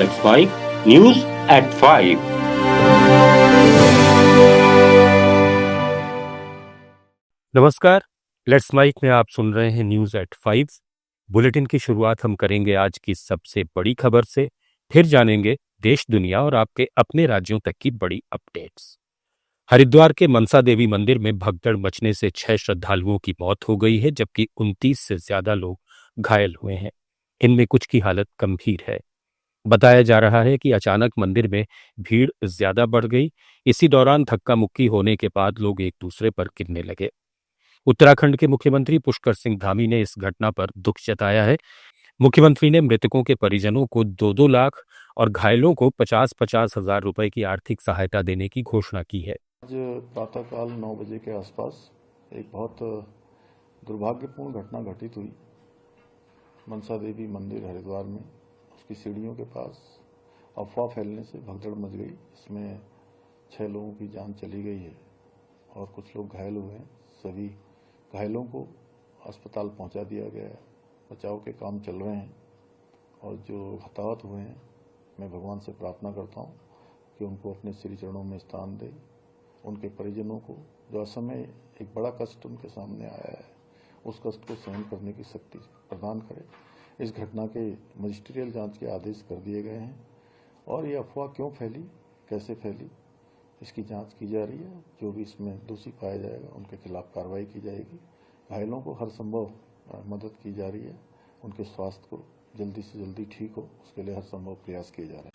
Let's Mike News at 5. नमस्कार, let's mic में आप सुन रहे हैं न्यूज एट 5। बुलेटिन की शुरुआत हम करेंगे आज की सबसे बड़ी खबर से, फिर जानेंगे देश दुनिया और आपके अपने राज्यों तक की बड़ी अपडेट्स। हरिद्वार के मनसा देवी मंदिर में भगदड़ मचने से 6 श्रद्धालुओं की मौत हो गई है, जबकि 29 से ज्यादा लोग घायल हुए हैं। इनमें कुछ की हालत गंभीर है। बताया जा रहा है कि अचानक मंदिर में भीड़ ज्यादा बढ़ गई। इसी दौरान धक्का मुक्की होने के बाद लोग एक दूसरे पर गिरने लगे। उत्तराखंड के मुख्यमंत्री पुष्कर सिंह धामी ने इस घटना पर दुख जताया है। मुख्यमंत्री ने मृतकों के परिजनों को 2-2 लाख और घायलों को 50-50 हजार रुपए की आर्थिक सहायता देने की घोषणा की है। आज प्रातःकाल 9 बजे के आसपास एक बहुत दुर्भाग्यपूर्ण घटना घटित हुई। मनसा देवी मंदिर हरिद्वार में उसकी सीढ़ियों के पास अफवाह फैलने से भगदड़ मच गई। इसमें 6 लोगों की जान चली गई है और कुछ लोग घायल हुए हैं। सभी घायलों को अस्पताल पहुंचा दिया गया है। बचाव के काम चल रहे हैं और जो हताहत हुए हैं, मैं भगवान से प्रार्थना करता हूं कि उनको अपने श्री चरणों में स्थान दे। उनके परिजनों को जो असमय एक बड़ा कष्ट उनके सामने आया है, उस कष्ट को सहन करने की शक्ति प्रदान करे। इस घटना के मजिस्ट्रियल जांच के आदेश कर दिए गए हैं और ये अफवाह क्यों फैली, कैसे फैली, इसकी जांच की जा रही है। जो भी इसमें दोषी पाया जाएगा उनके खिलाफ कार्रवाई की जाएगी। घायलों को हर संभव मदद की जा रही है। उनके स्वास्थ्य को जल्दी से जल्दी ठीक हो, उसके लिए हर संभव प्रयास किए जा रहे हैं।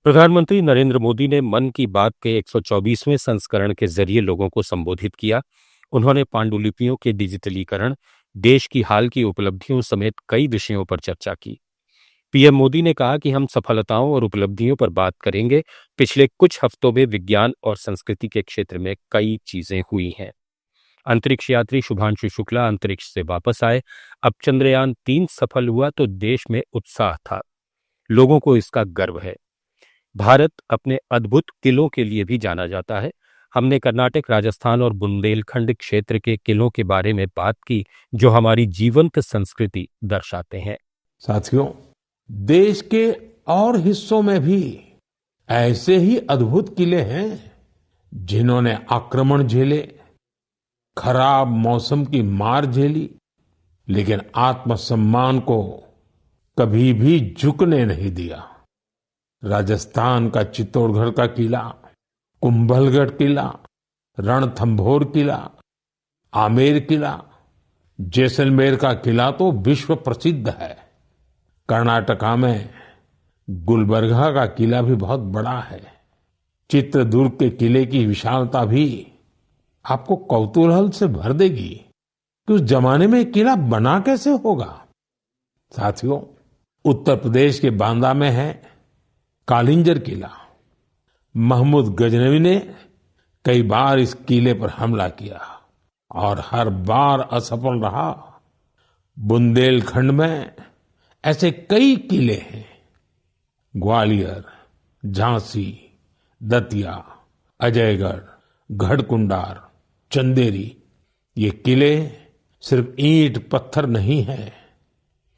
प्रधानमंत्री नरेंद्र मोदी ने मन की बात के 124वें संस्करण के जरिए लोगों को संबोधित किया। उन्होंने पांडुलिपियों के डिजिटलीकरण, देश की हाल की उपलब्धियों समेत कई विषयों पर चर्चा की। पीएम मोदी ने कहा कि हम सफलताओं और उपलब्धियों पर बात करेंगे। पिछले कुछ हफ्तों में विज्ञान और संस्कृति के क्षेत्र में कई चीजें हुई हैं। अंतरिक्ष यात्री शुभांशु शुक्ला अंतरिक्ष से वापस आए। अब चंद्रयान 3 सफल हुआ तो देश में उत्साह था। लोगों को इसका गर्व है। भारत अपने अद्भुत किलों के लिए भी जाना जाता है। हमने कर्नाटक, राजस्थान और बुंदेलखंड क्षेत्र के किलों के बारे में बात की, जो हमारी जीवंत संस्कृति दर्शाते हैं। साथियों, देश के और हिस्सों में भी ऐसे ही अद्भुत किले हैं जिन्होंने आक्रमण झेले, खराब मौसम की मार झेली, लेकिन आत्मसम्मान को कभी भी झुकने नहीं दिया। राजस्थान का चित्तौड़गढ़ का किला, कुंभलगढ़ किला, रणथंभौर किला, आमेर किला, जैसलमेर का किला तो विश्व प्रसिद्ध है। कर्नाटका में गुलबर्गा का किला भी बहुत बड़ा है। चित्रदुर्ग के किले की विशालता भी आपको कौतूहल से भर देगी कि उस जमाने में किला बना कैसे होगा। साथियों, उत्तर प्रदेश के बांदा में है कालिंजर किला। महमूद गजनवी ने कई बार इस किले पर हमला किया और हर बार असफल रहा। बुंदेलखंड में ऐसे कई किले हैं। ग्वालियर, झांसी, दतिया, अजयगढ़, गढ़कुंडार, चंदेरी, ये किले सिर्फ ईंट पत्थर नहीं है,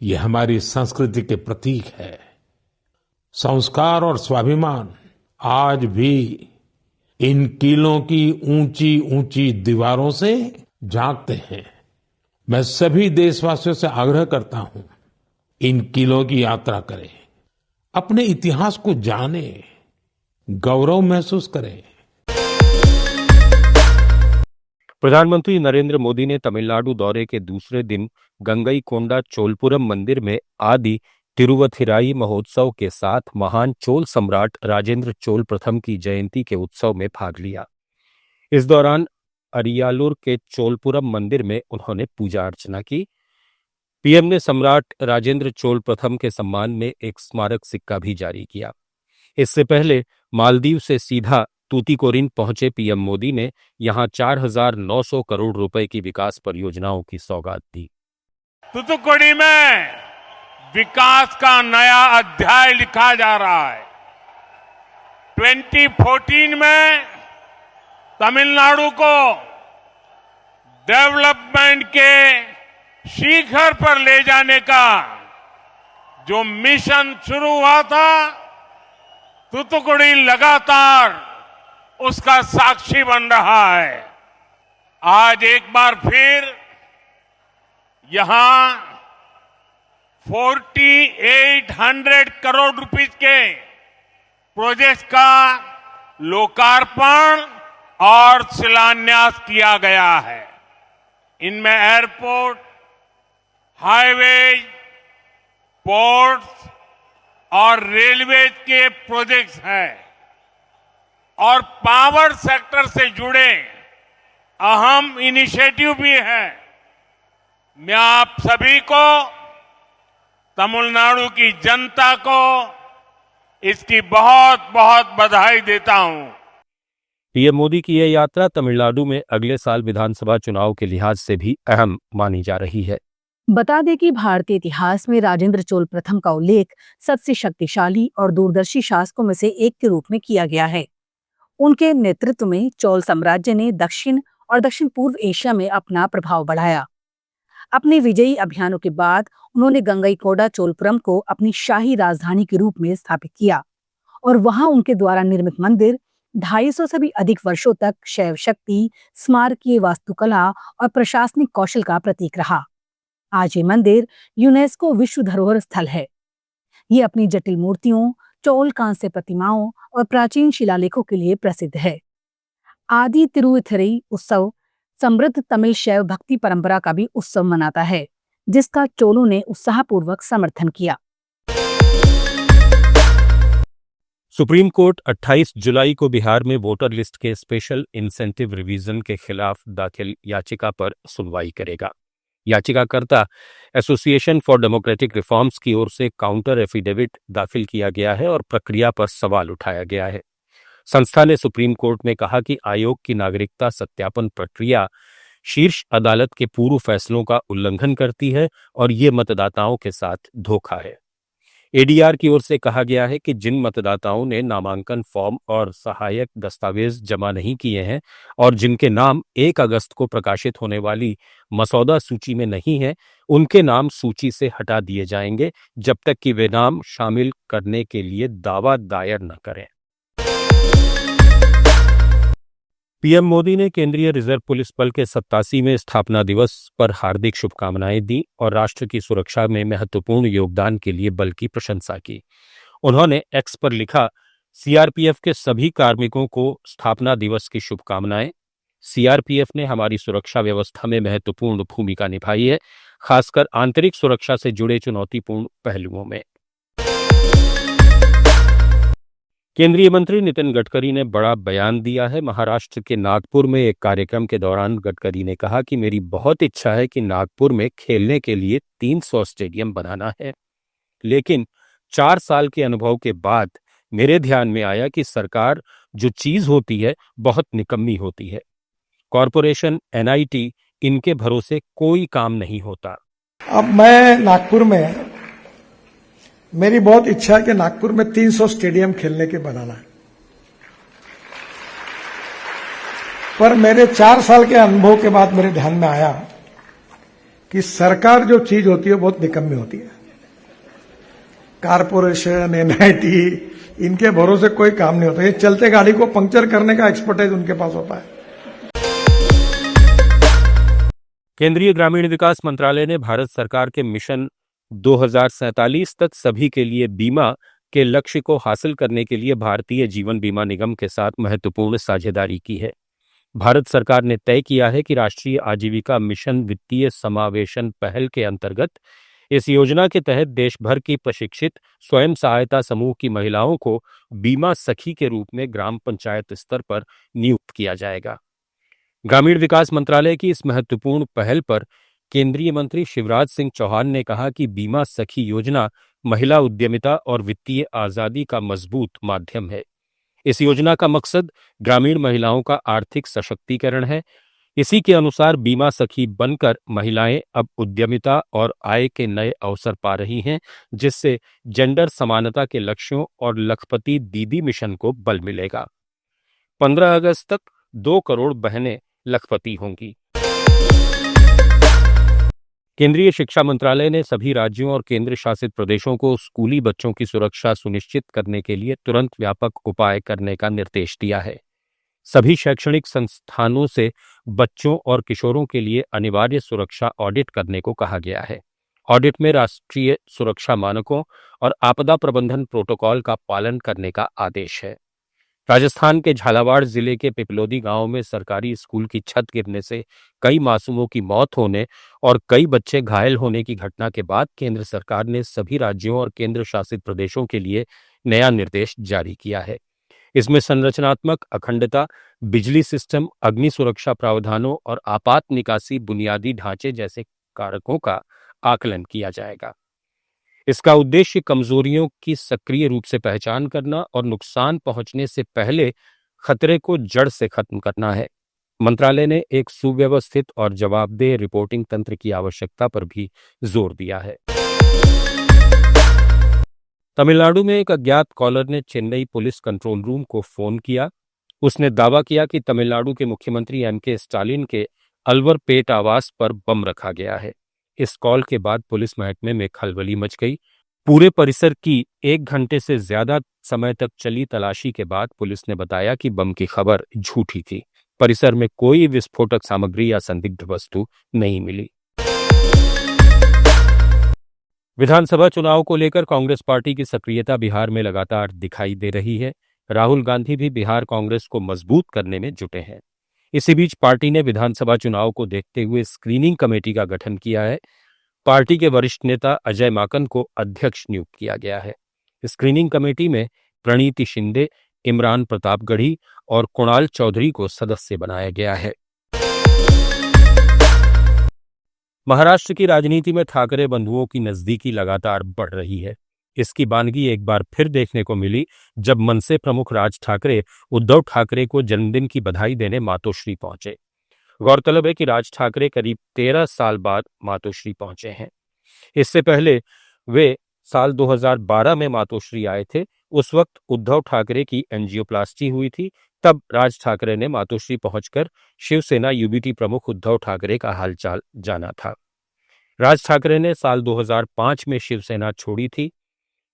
ये हमारी संस्कृति के प्रतीक है। संस्कार और स्वाभिमान आज भी इन किलों की ऊंची ऊंची दीवारों से झांकते हैं। मैं सभी देशवासियों से आग्रह करता हूं, इन किलों की यात्रा करें, अपने इतिहास को जानें, गौरव महसूस करें। प्रधानमंत्री नरेंद्र मोदी ने तमिलनाडु दौरे के दूसरे दिन गंगईकोंडा चोलपुरम मंदिर में आदि तिरुवथिराई महोत्सव के साथ महान चोल सम्राट राजेंद्र चोल प्रथम की जयंती के उत्सव में भाग लिया। इस दौरान अरियालूर के चोलपुरम मंदिर में उन्होंने पूजा अर्चना की। पीएम ने सम्राट राजेंद्र चोल प्रथम के सम्मान में एक स्मारक सिक्का भी जारी किया। इससे पहले मालदीव से सीधा तूतीकोरिन पहुंचे पीएम मोदी ने यहां 4,900 करोड़ रुपए की विकास परियोजनाओं की सौगात दी। तूतीकोरिन में विकास का नया अध्याय लिखा जा रहा है। 2014 में तमिलनाडु को डेवलपमेंट के शिखर पर ले जाने का जो मिशन शुरू हुआ था, तूतुकुड़ी लगातार उसका साक्षी बन रहा है। आज एक बार फिर यहां 4800 करोड़ रुपीस के प्रोजेक्ट का लोकार्पण और शिलान्यास किया गया है। इनमें एयरपोर्ट, हाईवेज, पोर्ट्स और रेलवे के प्रोजेक्ट्स हैं और पावर सेक्टर से जुड़े अहम इनिशिएटिव भी हैं। मैं आप सभी को, तमिलनाडु की जनता को इसकी बहुत बहुत बधाई देता हूं। पीएम मोदी की यह यात्रा तमिलनाडु में अगले साल विधानसभा चुनाव के लिहाज से भी अहम मानी जा रही है। बता दें कि भारतीय इतिहास में राजेंद्र चोल प्रथम का उल्लेख सबसे शक्तिशाली और दूरदर्शी शासकों में से एक के रूप में किया गया है। उनके नेतृत्व में चोल साम्राज्य ने दक्षिण और दक्षिण पूर्व एशिया में अपना प्रभाव बढ़ाया। अपने विजयी अभियानों के बाद उन्होंने गंगईकोंडा चोलपुरम को अपनी शाही राजधानी के रूप में स्थापित किया और वहां उनके द्वारा निर्मित मंदिर 250 से भी अधिक वर्षों तक शैव शक्ति, स्मारकीय वास्तुकला और प्रशासनिक कौशल का प्रतीक रहा। आज ये मंदिर यूनेस्को विश्व धरोहर स्थल है। ये अपनी जटिल मूर्तियों, चोल कांस्य प्रतिमाओं और प्राचीन शिलालेखों के लिए प्रसिद्ध है। आदि तिरुथिरई उत्सव समृद्ध तमिल शैव भक्ति परंपरा का भी उत्सव मनाता है, जिसका चोलों ने उत्साहपूर्वक समर्थन किया। सुप्रीम कोर्ट 28 जुलाई को बिहार में वोटर लिस्ट के स्पेशल इंसेंटिव रिवीजन के खिलाफ दाखिल याचिका पर सुनवाई करेगा। याचिकाकर्ता एसोसिएशन फॉर डेमोक्रेटिक रिफॉर्म्स की ओर से काउंटर एफिडेविट दाखिल किया गया है और प्रक्रिया पर सवाल उठाया गया है। संस्था ने सुप्रीम कोर्ट में कहा कि आयोग की नागरिकता सत्यापन प्रक्रिया शीर्ष अदालत के पूर्व फैसलों का उल्लंघन करती है और ये मतदाताओं के साथ धोखा है। एडीआर की ओर से कहा गया है कि जिन मतदाताओं ने नामांकन फॉर्म और सहायक दस्तावेज जमा नहीं किए हैं और जिनके नाम 1 अगस्त को प्रकाशित होने वाली मसौदा सूची में नहीं है, उनके नाम सूची से हटा दिए जाएंगे जब तक कि वे नाम शामिल करने के लिए दावा दायर न करें। पीएम मोदी ने केंद्रीय रिजर्व पुलिस बल के 87वें स्थापना दिवस पर हार्दिक शुभकामनाएं दी और राष्ट्र की सुरक्षा में महत्वपूर्ण योगदान के लिए बल की प्रशंसा की। उन्होंने एक्स पर लिखा, सीआरपीएफ के सभी कार्मिकों को स्थापना दिवस की शुभकामनाएं। सीआरपीएफ ने हमारी सुरक्षा व्यवस्था में महत्वपूर्ण भूमिका निभाई है, खासकर आंतरिक सुरक्षा से जुड़े चुनौतीपूर्ण पहलुओं में। केंद्रीय मंत्री नितिन गडकरी ने बड़ा बयान दिया है। महाराष्ट्र के नागपुर में एक कार्यक्रम के दौरान गडकरी ने कहा कि मेरी बहुत इच्छा है कि नागपुर में खेलने के लिए 300 स्टेडियम बनाना है, लेकिन 4 साल के अनुभव के बाद मेरे ध्यान में आया कि सरकार जो चीज होती है बहुत निकम्मी होती है। कॉरपोरेशन, एनआईटी, इनके भरोसे कोई काम नहीं होता। अब मैं नागपुर में, मेरी बहुत इच्छा है कि नागपुर में 300 स्टेडियम खेलने के बनाना है, पर मेरे 4 साल के अनुभव के बाद मेरे ध्यान में आया कि सरकार जो चीज होती है बहुत निकम्मी होती है। कारपोरेशन, एनआईटी, इनके भरोसे कोई काम नहीं होता। ये चलते गाड़ी को पंक्चर करने का एक्सपर्टाइज उनके पास होता है। केंद्रीय ग्रामीण विकास मंत्रालय ने भारत सरकार के मिशन 2047 तक सभी के लिए बीमा के लक्ष्य को हासिल करने के लिए भारतीय जीवन बीमा निगम के साथ महत्वपूर्ण साझेदारी की है। भारत सरकार ने तय किया है कि राष्ट्रीय आजीविका मिशन वित्तीय समावेशन पहल के अंतर्गत इस योजना के तहत देश भर की प्रशिक्षित स्वयं सहायता समूह की महिलाओं को बीमा सखी के रूप में ग्राम पंचायत स्तर पर नियुक्त किया जाएगा। ग्रामीण विकास मंत्रालय की इस महत्वपूर्ण पहल पर केंद्रीय मंत्री शिवराज सिंह चौहान ने कहा कि बीमा सखी योजना महिला उद्यमिता और वित्तीय आजादी का मजबूत माध्यम है। इस योजना का मकसद ग्रामीण महिलाओं का आर्थिक सशक्तिकरण है। इसी के अनुसार बीमा सखी बनकर महिलाएं अब उद्यमिता और आय के नए अवसर पा रही हैं, जिससे जेंडर समानता के लक्ष्यों और लखपति दीदी मिशन को बल मिलेगा। 15 अगस्त तक 2 करोड़ बहनें लखपति होंगी। केंद्रीय शिक्षा मंत्रालय ने सभी राज्यों और केंद्र शासित प्रदेशों को स्कूली बच्चों की सुरक्षा सुनिश्चित करने के लिए तुरंत व्यापक उपाय करने का निर्देश दिया है। सभी शैक्षणिक संस्थानों से बच्चों और किशोरों के लिए अनिवार्य सुरक्षा ऑडिट करने को कहा गया है। ऑडिट में राष्ट्रीय सुरक्षा मानकों और आपदा प्रबंधन प्रोटोकॉल का पालन करने का आदेश है। राजस्थान के झालावाड़ जिले के पिपलोदी गांव में सरकारी स्कूल की छत गिरने से कई मासूमों की मौत होने और कई बच्चे घायल होने की घटना के बाद केंद्र सरकार ने सभी राज्यों और केंद्र शासित प्रदेशों के लिए नया निर्देश जारी किया है। इसमें संरचनात्मक अखंडता, बिजली सिस्टम, अग्नि सुरक्षा प्रावधानों और आपात निकासी बुनियादी ढांचे जैसे कारकों का आकलन किया जाएगा। इसका उद्देश्य कमजोरियों की सक्रिय रूप से पहचान करना और नुकसान पहुंचने से पहले खतरे को जड़ से खत्म करना है। मंत्रालय ने एक सुव्यवस्थित और जवाबदेह रिपोर्टिंग तंत्र की आवश्यकता पर भी जोर दिया है। तमिलनाडु में एक अज्ञात कॉलर ने चेन्नई पुलिस कंट्रोल रूम को फोन किया। उसने दावा किया कि तमिलनाडु के मुख्यमंत्री एम.के. स्टालिन के अलवरपेट आवास पर बम रखा गया है। इस कॉल के बाद पुलिस महकमे में खलबली मच गई। पूरे परिसर की 1 घंटे से ज्यादा समय तक चली तलाशी के बाद पुलिस ने बताया कि बम की खबर झूठी थी। परिसर में कोई विस्फोटक सामग्री या संदिग्ध वस्तु नहीं मिली। विधानसभा चुनाव को लेकर कांग्रेस पार्टी की सक्रियता बिहार में लगातार दिखाई दे रही है। राहुल गांधी भी बिहार कांग्रेस को मजबूत करने में जुटे हैं। इसी बीच पार्टी ने विधानसभा चुनाव को देखते हुए स्क्रीनिंग कमेटी का गठन किया है। पार्टी के वरिष्ठ नेता अजय माकन को अध्यक्ष नियुक्त किया गया है। स्क्रीनिंग कमेटी में प्रणीति शिंदे, इमरान प्रतापगढ़ी और कुणाल चौधरी को सदस्य बनाया गया है। महाराष्ट्र की राजनीति में ठाकरे बंधुओं की नजदीकी लगातार बढ़ रही है। इसकी बानगी एक बार फिर देखने को मिली जब मनसे प्रमुख राज ठाकरे उद्धव ठाकरे को जन्मदिन की बधाई देने मातोश्री पहुंचे। गौरतलब है कि राज ठाकरे करीब 13 साल बाद मातोश्री पहुंचे हैं। इससे पहले वे साल 2012 में मातोश्री आए थे। उस वक्त उद्धव ठाकरे की एंजियोप्लास्टी हुई थी। तब राज ठाकरे ने मातोश्री पहुंचकर शिवसेना यूबीटी प्रमुख उद्धव ठाकरे का हालचाल जाना था। राज ठाकरे ने साल 2005 में शिवसेना छोड़ी थी।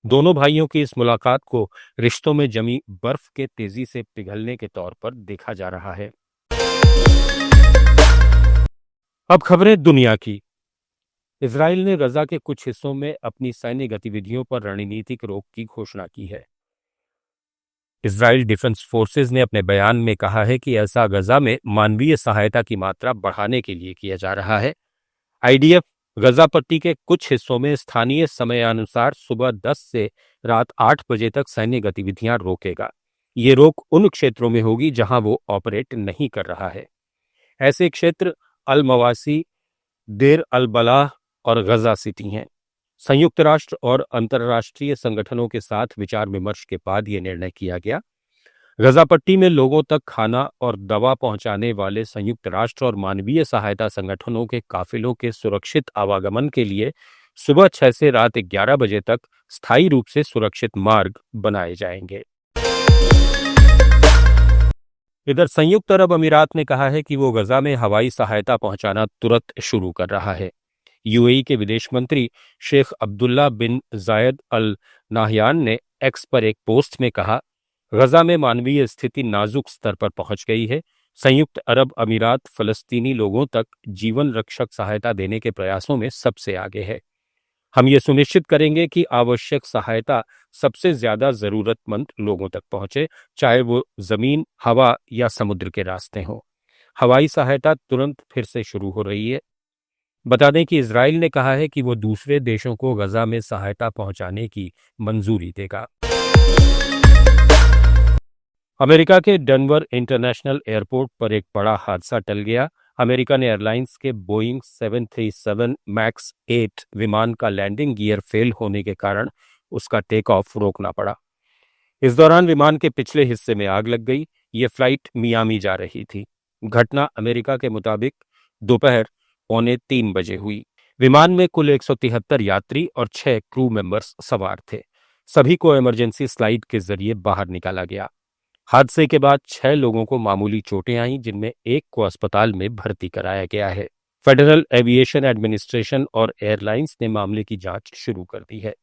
दोनों भाइयों की इस मुलाकात को रिश्तों में जमी बर्फ के तेजी से पिघलने के तौर पर देखा जा रहा है। अब खबरें दुनिया की। इजराइल ने गजा के कुछ हिस्सों में अपनी सैन्य गतिविधियों पर रणनीतिक रोक की घोषणा की है। इजराइल डिफेंस फोर्सेज ने अपने बयान में कहा है कि ऐसा गजा में मानवीय सहायता की मात्रा बढ़ाने के लिए किया जा रहा है। आईडीएफ गजा पट्टी के कुछ हिस्सों में स्थानीय समयानुसार सुबह 10 से रात 8 बजे तक सैन्य गतिविधियां रोकेगा। ये रोक उन क्षेत्रों में होगी जहां वो ऑपरेट नहीं कर रहा है। ऐसे क्षेत्र अल मवासी, देर अल बलाह और गजा सिटी हैं। संयुक्त राष्ट्र और अंतर्राष्ट्रीय संगठनों के साथ विचार विमर्श के बाद यह निर्णय किया गया। गजा पट्टी में लोगों तक खाना और दवा पहुंचाने वाले संयुक्त राष्ट्र और मानवीय सहायता संगठनों के काफिलों के सुरक्षित आवागमन के लिए सुबह 6 से रात 11 बजे तक स्थायी रूप से सुरक्षित मार्ग बनाए जाएंगे। इधर संयुक्त अरब अमीरात ने कहा है कि वो गजा में हवाई सहायता पहुंचाना तुरंत शुरू कर रहा है। यूएई के विदेश मंत्री शेख अब्दुल्ला बिन जायद अल नाहयान ने एक्स पर एक पोस्ट में कहा, गजा में मानवीय स्थिति नाजुक स्तर पर पहुंच गई है। संयुक्त अरब अमीरात फलस्तीनी लोगों तक जीवन रक्षक सहायता देने के प्रयासों में सबसे आगे है। हम ये सुनिश्चित करेंगे कि आवश्यक सहायता सबसे ज्यादा जरूरतमंद लोगों तक पहुंचे, चाहे वो जमीन, हवा या समुद्र के रास्ते हों। हवाई सहायता तुरंत फिर से शुरू हो रही है। बता दें कि इजराइल ने कहा है कि वो दूसरे देशों को गजा में सहायता पहुंचाने की मंजूरी देगा। अमेरिका के डेनवर इंटरनेशनल एयरपोर्ट पर एक बड़ा हादसा टल गया। अमेरिकन एयरलाइंस के बोइंग 737 मैक्स 8 विमान का लैंडिंग गियर फेल होने के कारण उसका टेक ऑफ रोकना पड़ा। इस दौरान विमान के पिछले हिस्से में आग लग गई। ये फ्लाइट मियामी जा रही थी। घटना अमेरिका के मुताबिक दोपहर 2:45 बजे हुई। विमान में कुल 173 यात्री और 6 क्रू मेंबर्स सवार थे। सभी को इमरजेंसी स्लाइड के जरिए बाहर निकाला गया। हादसे के बाद 6 लोगों को मामूली चोटें आईं, जिनमें एक को अस्पताल में भर्ती कराया गया है। फेडरल एविएशन एडमिनिस्ट्रेशन और एयरलाइंस ने मामले की जांच शुरू कर दी है।